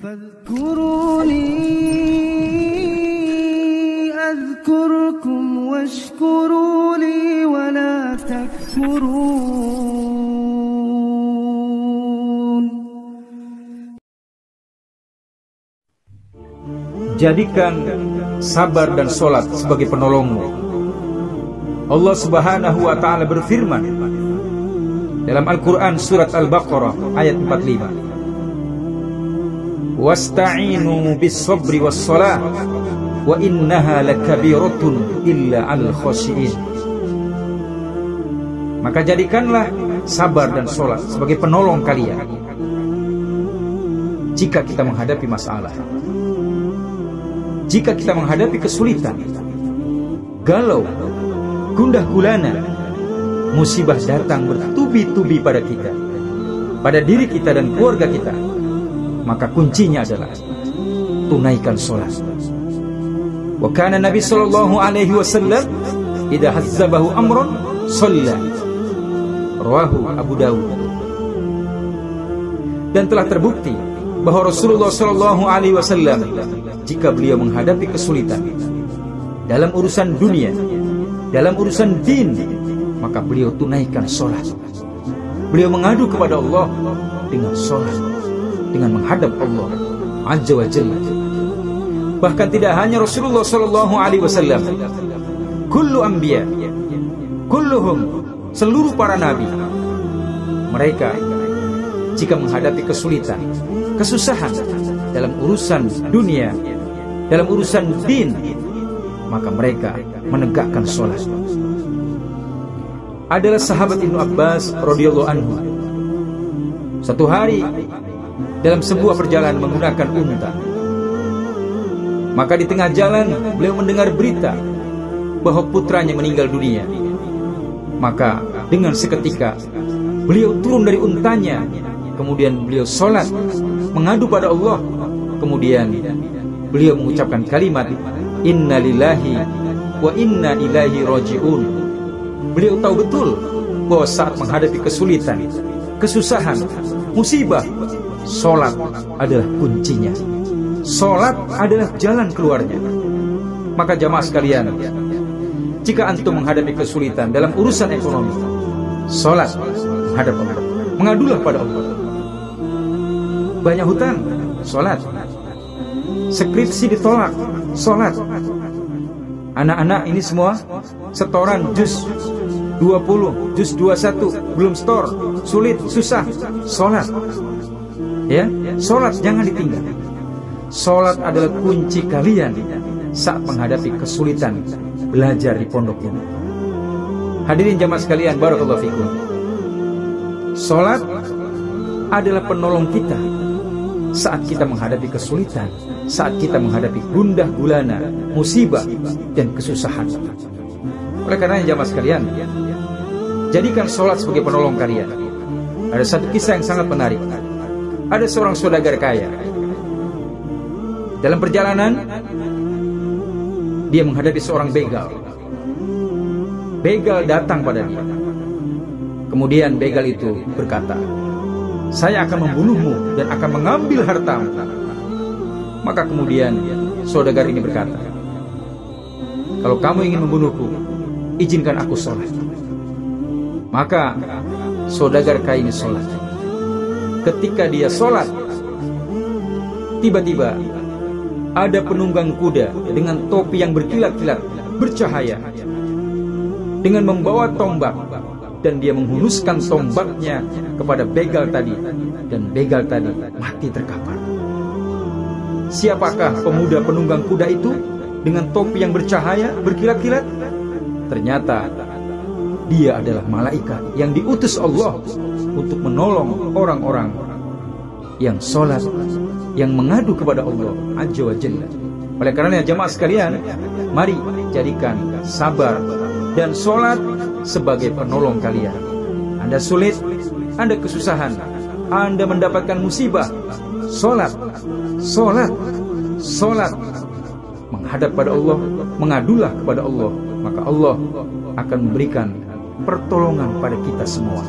فاذكروني أذكركم واشكروا لي ولا تكفرون. Jadikan sabar dan sholat sebagai penolongmu. Allah Subhanahu wa ta'ala berfirman dalam Al-Quran surat Al-Baqarah ayat 45, wasta'inu bis-sabri was-shalah wa innaha lakabiratun illa 'alal khashiyin. Maka jadikanlah sabar dan sholat sebagai penolong kalian jika kita menghadapi masalah, jika kita menghadapi kesulitan, galau, gundah gulana, musibah datang bertubi-tubi pada kita, pada diri kita dan keluarga kita, maka kuncinya adalah tunaikan sholat. Wa kana Nabi sallallahu alaihi wasallam idza hazzabahu amrun shalla. Rawahu Abu Dawud. Dan telah terbukti bahwa Rasulullah sallallahu alaihi wasallam jika beliau menghadapi kesulitan dalam urusan dunia, dalam urusan din, maka beliau tunaikan sholat. Beliau mengadu kepada Allah dengan sholat, dengan menghadap Allah Azza wa Jalla. Bahkan tidak hanya Rasulullah sallallahu alaihi wasallam, kullu anbiya, kulluhum, seluruh para nabi, mereka jika menghadapi kesulitan, kesusahan dalam urusan dunia, dalam urusan din, maka mereka menegakkan sholat. Adalah sahabat Ibnu Abbas radhiyallahu anhu. Satu hari dalam sebuah perjalanan menggunakan unta, maka di tengah jalan beliau mendengar berita bahwa putranya meninggal dunia. Maka dengan seketika beliau turun dari untanya, kemudian beliau sholat, mengadu pada Allah. Kemudian beliau mengucapkan kalimat inna lillahi wa inna ilaihi raji'un. Beliau tahu betul bahwa saat menghadapi kesulitan, kesusahan, musibah, sholat adalah kuncinya. Sholat adalah jalan keluarnya. Maka jamaah sekalian, jika antum menghadapi kesulitan dalam urusan ekonomi, sholat, menghadap Allah, mengadulah pada Allah. Banyak hutang, sholat. Skripsi ditolak, sholat. Anak-anak ini semua setoran juz 20, juz 21, belum setor, sulit, susah, sholat. Ya, sholat jangan ditinggal. Sholat adalah kunci kalian saat menghadapi kesulitan belajar di pondok ini. Hadirin jamaah sekalian, barakallahu fikum. Sholat adalah penolong kita saat kita menghadapi kesulitan, saat kita menghadapi gundah gulana, musibah dan kesusahan. Oleh karenanya jamaah sekalian, jadikan sholat sebagai penolong kalian. Ada satu kisah yang sangat menarik. Ada seorang saudagar kaya. Dalam perjalanan, dia menghadapi seorang begal. Begal datang pada dia. Kemudian begal itu berkata, saya akan membunuhmu dan akan mengambil hartamu. Maka kemudian saudagar ini berkata, kalau kamu ingin membunuhku, izinkan aku sholat. Maka saudagar kaya ini sholat. Ketika dia sholat, tiba-tiba ada penunggang kuda dengan topi yang berkilat-kilat, bercahaya, dengan membawa tombak, dan dia menghunuskan tombaknya kepada begal tadi, dan begal tadi mati terkapar. Siapakah pemuda penunggang kuda itu dengan topi yang bercahaya, berkilat-kilat? Ternyata dia adalah malaikat yang diutus Allah untuk menolong orang-orang yang sholat, yang mengadu kepada Allah Azza wa Jalla. Oleh karenanya jamaah sekalian, mari jadikan sabar dan sholat sebagai penolong kalian. Anda sulit, Anda kesusahan, Anda mendapatkan musibah, sholat, sholat, sholat, menghadap pada Allah, mengadulah kepada Allah, maka Allah akan memberikan pertolongan pada kita semua.